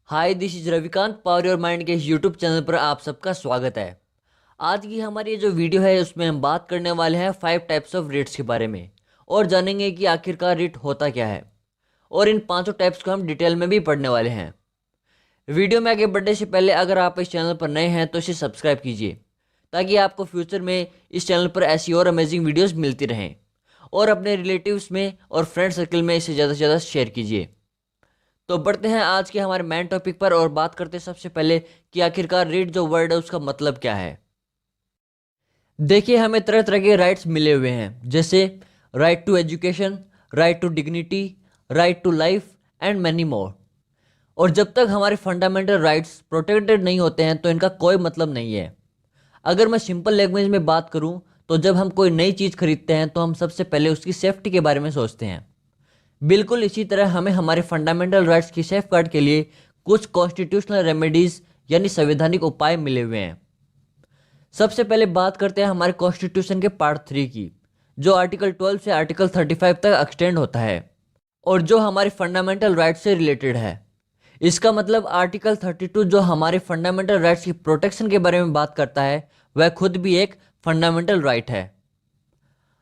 Hi, this is Ravikant. Power your mind के इस YouTube channel पर आप सबका स्वागत है। आज की हमारी ये जो वीडियो है उसमें हम बात करने वाले हैं 5 टाइप्स ऑफ रिट्स के बारे में और जानेंगे कि आखिरकार रिट होता क्या है। और इन पांचों टाइप्स को हम डिटेल में भी पढ़ने वाले हैं। वीडियो में आगे बढ़ने से पहले अगर आप इस चैनल पर नए हैं तो इसे सब्सक्राइब कीजिए ताकि आपको फ्यूचर में इस चैनल पर ऐसी और अमेजिंग वीडियोज़ मिलती रहें। और अपने रिलेटिव्स में और फ्रेंड सर्कल में इसे ज़्यादा से ज़्यादा शेयर कीजिए। तो बढ़ते हैं आज के हमारे मेन टॉपिक पर और बात करते हैं सबसे पहले कि आखिरकार रीड जो वर्ड है उसका मतलब क्या है। देखिए, हमें तरह तरह के राइट्स मिले हुए हैं, जैसे right to education, right to dignity, right to life and many more. और जब तक हमारे फंडामेंटल राइट्स प्रोटेक्टेड नहीं होते हैं तो इनका कोई मतलब नहीं है। अगर मैं सिंपल लैंग्वेज में बात करूं तो जब हम कोई नई चीज़ खरीदते हैं तो हम सबसे पहले उसकी सेफ्टी के बारे में सोचते हैं। बिल्कुल इसी तरह हमें हमारे फंडामेंटल राइट्स की सेफगार्ड के लिए कुछ कॉन्स्टिट्यूशनल रेमेडीज यानी संवैधानिक उपाय मिले हुए हैं। सबसे पहले बात करते हैं हमारे कॉन्स्टिट्यूशन के पार्ट 3 की, जो आर्टिकल 12 से आर्टिकल 35 तक एक्सटेंड होता है और जो हमारे फंडामेंटल राइट्स से रिलेटेड है। इसका मतलब आर्टिकल 32 जो हमारे फंडामेंटल राइट्स की प्रोटेक्शन के बारे में बात करता है वह खुद भी एक फंडामेंटल राइट है।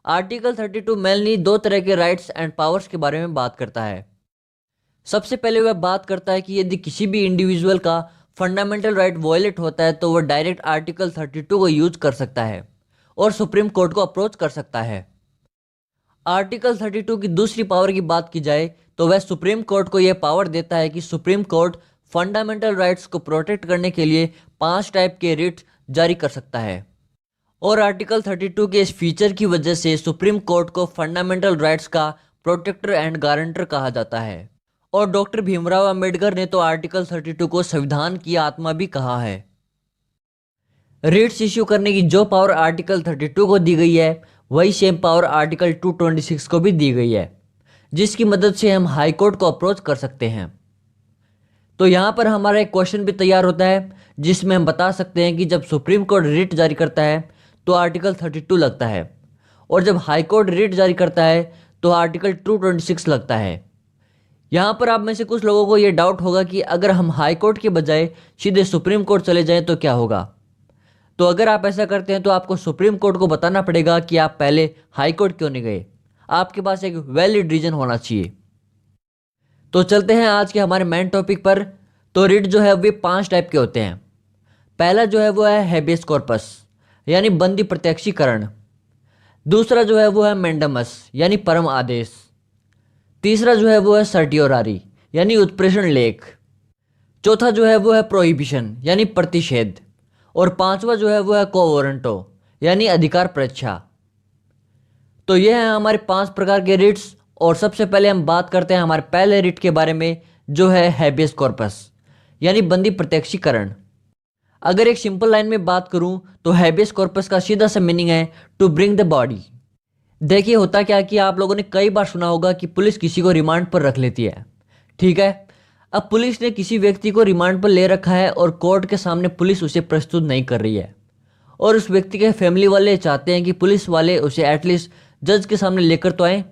आर्टिकल 32 मेनली दो तरह के राइट्स एंड पावर्स के बारे में बात करता है। सबसे पहले वह बात करता है कि यदि किसी भी इंडिविजुअल का फंडामेंटल राइट वायलेट होता है तो वह डायरेक्ट आर्टिकल 32 को यूज कर सकता है और सुप्रीम कोर्ट को अप्रोच कर सकता है। आर्टिकल 32 की दूसरी पावर की बात की जाए तो वह सुप्रीम कोर्ट को यह पावर देता है कि सुप्रीम कोर्ट फंडामेंटल राइट्स को प्रोटेक्ट करने के लिए 5 टाइप के रिट जारी कर सकता है। और आर्टिकल 32 के इस फीचर की वजह से सुप्रीम कोर्ट को फंडामेंटल राइट्स का प्रोटेक्टर एंड गारंटर कहा जाता है। और डॉक्टर भीमराव अंबेडकर ने तो आर्टिकल 32 को संविधान की आत्मा भी कहा है। रिट्स इश्यू करने की जो पावर आर्टिकल 32 को दी गई है वही सेम पावर आर्टिकल 226 को भी दी गई है, जिसकी मदद से हम हाई कोर्ट को अप्रोच कर सकते हैं। तो यहाँ पर हमारा एक क्वेश्चन भी तैयार होता है जिसमें हम बता सकते हैं कि जब सुप्रीम कोर्ट रिट जारी करता है तो आर्टिकल 32 लगता है और जब हाई कोर्ट रिट जारी करता है तो आर्टिकल 226 लगता है। यहाँ पर आप में से कुछ लोगों को यह डाउट होगा कि अगर हम हाई कोर्ट के बजाय सीधे सुप्रीम कोर्ट चले जाएं तो क्या होगा। तो अगर आप ऐसा करते हैं तो आपको सुप्रीम कोर्ट को बताना पड़ेगा कि आप पहले हाई कोर्ट क्यों नहीं गए। आपके पास एक वैलिड रीजन होना चाहिए। तो चलते हैं आज के हमारे मेन टॉपिक पर। तो रिट जो है वे 5 टाइप के होते हैं। पहला जो है वो है हैबेस कॉर्पस यानी बंदी प्रत्यक्षीकरण। दूसरा जो है वो है मैंडमस यानी परम आदेश। तीसरा जो है वो है सर्टियोरारी यानी उत्प्रेषण लेख। चौथा जो है वो है प्रोहिबिशन यानी प्रतिषेध। और पांचवा जो है वो है को वारंटो यानी अधिकार परीक्षा। तो ये हैं हमारे 5 प्रकार के रिट्स। और सबसे पहले हम बात करते हैं हमारे पहले रिट के बारे में, जो है हैबेस कॉर्पस यानी बंदी प्रत्यक्षीकरण। अगर एक सिंपल लाइन में बात करूं तो हैबेस कॉर्पस का सीधा सा मीनिंग है टू ब्रिंग द बॉडी। देखिए, होता क्या कि आप लोगों ने कई बार सुना होगा कि पुलिस किसी को रिमांड पर रख लेती है। ठीक है, अब पुलिस ने किसी व्यक्ति को रिमांड पर ले रखा है और कोर्ट के सामने पुलिस उसे प्रस्तुत नहीं कर रही है और उस व्यक्ति के फैमिली वाले चाहते हैं कि पुलिस वाले उसे एटलीस्ट जज के सामने लेकर तो आए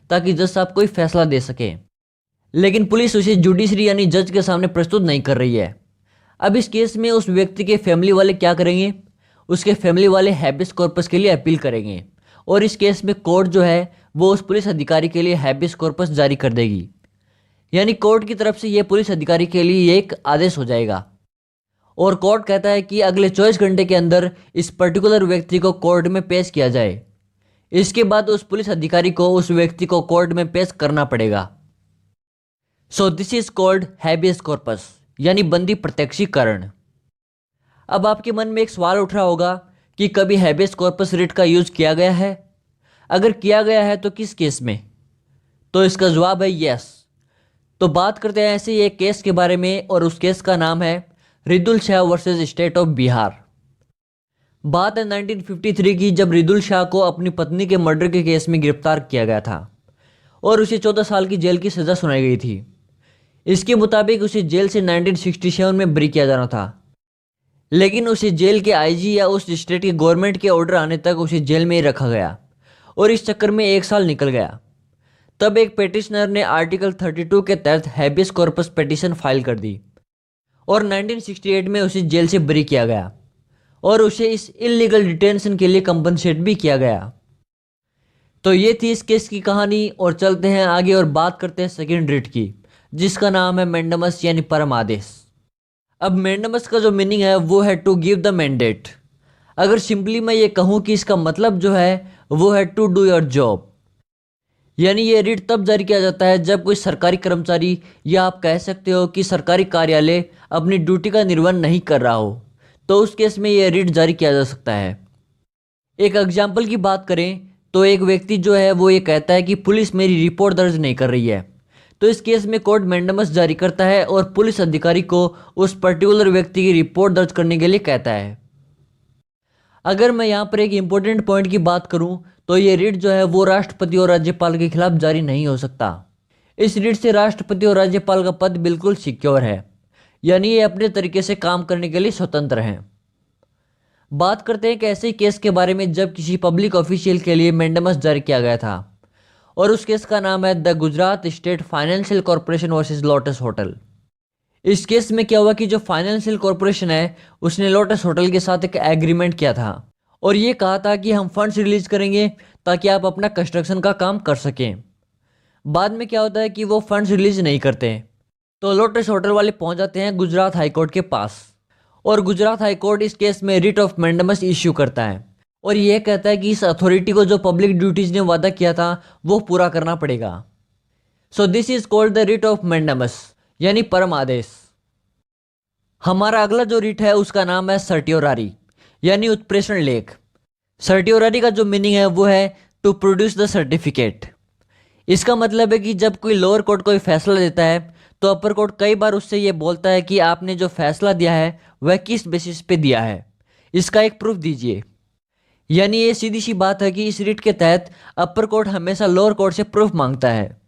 ताकि जज साहब कोई फैसला दे सके। लेकिन पुलिस उसे जुडिशरी यानी जज के सामने प्रस्तुत नहीं कर रही है। अब इस केस में उस व्यक्ति के फैमिली वाले क्या करेंगे? उसके फैमिली वाले हैबेस कॉर्पस के लिए अपील करेंगे और इस केस में कोर्ट जो है वो उस पुलिस अधिकारी के लिए हैबेस कॉर्पस जारी कर देगी। यानी कोर्ट की तरफ से ये पुलिस अधिकारी के लिए एक आदेश हो जाएगा और कोर्ट कहता है कि अगले 24 घंटे के अंदर इस पर्टिकुलर व्यक्ति को कोर्ट में पेश किया जाए। इसके बाद उस पुलिस अधिकारी को उस व्यक्ति को कोर्ट में पेश करना पड़ेगा। So this is called habeas corpus यानी बंदी प्रत्यक्षीकरण। अब आपके मन में एक सवाल उठ रहा होगा कि कभी हैबेस कॉर्पस रिट का यूज किया गया है? अगर किया गया है तो किस केस में? तो इसका जवाब है यस। तो बात करते हैं ऐसे एक केस के बारे में और उस केस का नाम है Ridul Shah versus state of Bihar. बात है 1953 की, जब रिदुल शाह को अपनी पत्नी के मर्डर के केस में गिरफ्तार किया गया था और उसे 14 साल की जेल की सजा सुनाई गई थी। इसके मुताबिक उसे जेल से 1967 में बरी किया जाना था, लेकिन उसे जेल के आईजी या उस स्टेट के गवर्नमेंट के ऑर्डर आने तक उसे जेल में ही रखा गया और इस चक्कर में 1 साल निकल गया। तब एक पेटिशनर ने आर्टिकल 32 के तहत हैबेस कॉर्पस पिटीशन फाइल कर दी और 1968 में उसे जेल से बरी किया गया और उसे इस इलीगल डिटेंशन के लिए कंपनसेट भी किया गया। तो ये थी इस केस की कहानी और चलते हैं आगे और बात करते हैं सेकेंड रिट की, जिसका नाम है मैंडेमस यानी परम आदेश। अब मैंडेमस का जो मीनिंग है वो है टू गिव द मैंडेट। अगर सिंपली मैं ये कहूँ कि इसका मतलब जो है वो है टू डू योर जॉब, यानी ये रिट तब जारी किया जाता है जब कोई सरकारी कर्मचारी या आप कह सकते हो कि सरकारी कार्यालय अपनी ड्यूटी का निर्वहन नहीं कर रहा हो, तो उस केस में ये रिट जारी किया जा सकता है। एक एग्जाम्पल की बात करें तो एक व्यक्ति जो है वो ये कहता है कि पुलिस मेरी रिपोर्ट दर्ज नहीं कर रही है, तो इस केस में कोर्ट मैंडेमस जारी करता है और पुलिस अधिकारी को उस पर्टिकुलर व्यक्ति की रिपोर्ट दर्ज करने के लिए कहता है। अगर मैं यहाँ पर एक इम्पोर्टेंट पॉइंट की बात करूँ तो ये रिट जो है वो राष्ट्रपति और राज्यपाल के खिलाफ जारी नहीं हो सकता। इस रिट से राष्ट्रपति और राज्यपाल का पद बिल्कुल सिक्योर है, यानी ये अपने तरीके से काम करने के लिए स्वतंत्र हैं। बात करते हैं एक ऐसे केस के बारे में जब किसी पब्लिक ऑफिशियल के लिए मैंडेमस जारी किया गया था, और उस केस का नाम है the Gujarat state financial corporation versus lotus hotel. इस केस में क्या हुआ कि जो फाइनेंशियल कॉर्पोरेशन है उसने लोटस होटल के साथ एक एग्रीमेंट किया था और ये कहा था कि हम फंड्स रिलीज करेंगे ताकि आप अपना कंस्ट्रक्शन का काम कर सकें। बाद में क्या होता है कि वो फंड्स रिलीज नहीं करते, तो लोटस होटल वाले पहुंच जाते हैं गुजरात हाईकोर्ट के पास और गुजरात हाईकोर्ट इस केस में रिट ऑफ मैंडेमस इश्यू करता है और यह कहता है कि इस अथॉरिटी को जो पब्लिक ड्यूटीज ने वादा किया था वो पूरा करना पड़ेगा। So this is called the writ of mandamus यानी परम आदेश। हमारा अगला जो रिट है उसका नाम है सर्टियोरारी यानी उत्प्रेषण लेख। सर्टियोरारी का जो मीनिंग है वो है टू प्रोड्यूस द सर्टिफिकेट। इसका मतलब है कि जब कोई लोअर कोर्ट कोई फैसला देता है तो अपर कोर्ट कई बार उससे ये बोलता है कि आपने जो फैसला दिया है वह किस बेसिस पे दिया है, इसका एक प्रूफ दीजिए। यानी ये सीधी सी बात है कि इस रिट के तहत अपर कोर्ट हमेशा लोअर कोर्ट से प्रूफ मांगता है।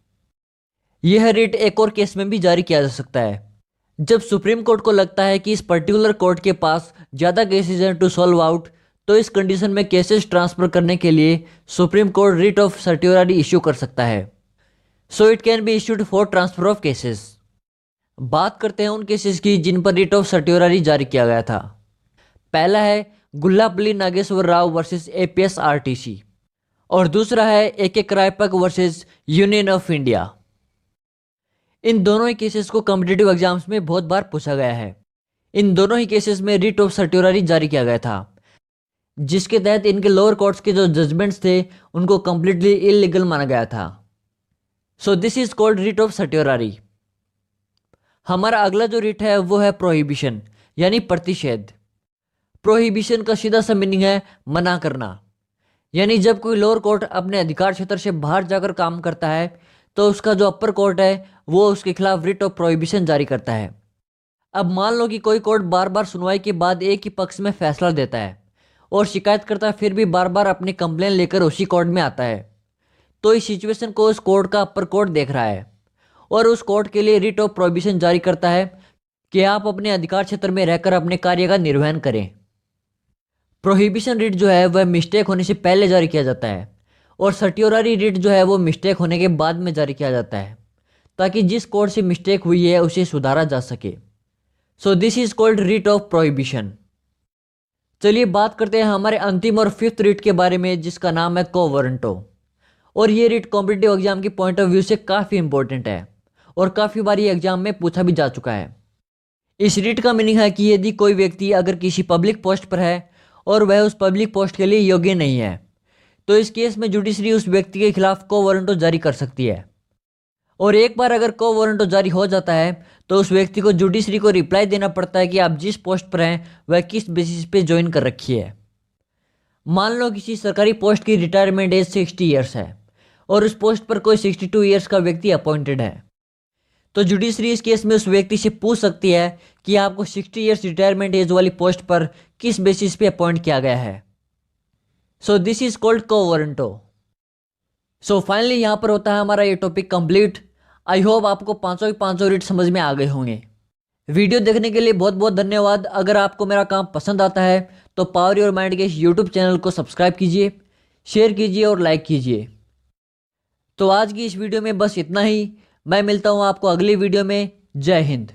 यह रिट एक और केस में भी जारी किया जा सकता है, जब सुप्रीम कोर्ट को लगता है कि इस पर्टिकुलर कोर्ट के पास ज़्यादा केसेज हैं टू सॉल्व आउट, तो इस कंडीशन में केसेस ट्रांसफर करने के लिए supreme court writ of certiorari issue कर सकता है। So it can be issued for transfer of cases. बात करते हैं उन केसेस की जिन पर रिट ऑफ सर्टियोरारी जारी किया गया था। पहला है Gullapalli Nageswara Rao versus APS RTC और दूसरा है AK Kraipak versus union of India. इन दोनों ही केसेस को कॉम्पिटिटिव एग्जाम्स में बहुत बार पूछा गया है। इन दोनों ही केसेस में रिट ऑफ सर्टियोरारी जारी किया गया था, जिसके तहत इनके लोअर कोर्ट्स के जो जजमेंट्स थे उनको कंप्लीटली इलीगल माना गया था। सो this is called writ of certiorari. हमारा अगला जो रिट है वो है प्रोहिबिशन यानी प्रतिषेध। प्रोहिबिशन का सीधा सा मीनिंग है मना करना, यानी जब कोई लोअर कोर्ट अपने अधिकार क्षेत्र से बाहर जाकर काम करता है तो उसका जो अपर कोर्ट है वो उसके खिलाफ रिट ऑफ प्रोहिबिशन जारी करता है। अब मान लो कि कोई कोर्ट बार बार सुनवाई के बाद एक ही पक्ष में फैसला देता है और शिकायतकर्ता फिर भी बार बार अपनी कंप्लेन लेकर उसी कोर्ट में आता है, तो इस सिचुएशन को उस कोर्ट का अपर कोर्ट देख रहा है और उस कोर्ट के लिए रिट ऑफ प्रोहिबिशन जारी करता है कि आप अपने अधिकार क्षेत्र में रहकर अपने कार्य का निर्वहन करें। प्रोहिबिशन रिट जो है वह मिस्टेक होने से पहले जारी किया जाता है और सर्टियोरारी रिट जो है वो मिस्टेक होने के बाद में जारी किया जाता है, ताकि जिस कोर्ट से मिस्टेक हुई है उसे सुधारा जा सके। सो this is called writ of prohibition. चलिए बात करते हैं हमारे अंतिम और फिफ्थ रिट के बारे में, जिसका नाम है को वारंटो। और ये रिट कॉम्पिटिटिव एग्जाम की पॉइंट ऑफ व्यू से काफ़ी इंपॉर्टेंट है और काफ़ी बार ये एग्जाम में पूछा भी जा चुका है। इस रिट का मीनिंग है कि यदि कोई व्यक्ति अगर किसी पब्लिक पोस्ट पर है और वह उस पब्लिक पोस्ट के लिए योग्य नहीं है, तो इस केस में जुडिशरी उस व्यक्ति के खिलाफ को वारंटो जारी कर सकती है। और एक बार अगर को वारंटो जारी हो जाता है तो उस व्यक्ति को जुडिशरी को रिप्लाई देना पड़ता है कि आप जिस पोस्ट पर हैं वह किस बेसिस पे ज्वाइन कर रखी है। मान लो किसी सरकारी पोस्ट की रिटायरमेंट एज 60 ईयर्स है और उस पोस्ट पर कोई 62 ईयर्स का व्यक्ति अपॉइंटेड है, तो जुडिशरी इस केस में उस व्यक्ति से पूछ सकती है कि आपको 60 ईयर्स रिटायरमेंट एज वाली पोस्ट पर किस बेसिस पे अपॉइंट किया गया है। सो दिस इज कॉल्ड को वारंटो। सो फाइनली यहाँ पर होता है हमारा ये टॉपिक कंप्लीट। आई होप आपको पांचों के पांचों रिट समझ में आ गए होंगे। वीडियो देखने के लिए बहुत बहुत धन्यवाद। अगर आपको मेरा काम पसंद आता है तो पावर योर माइंड के इस यूट्यूब चैनल को सब्सक्राइब कीजिए, शेयर कीजिए और लाइक कीजिए। तो आज की इस वीडियो में बस इतना ही। मैं मिलता हूँ आपको अगली वीडियो में। जय हिंद।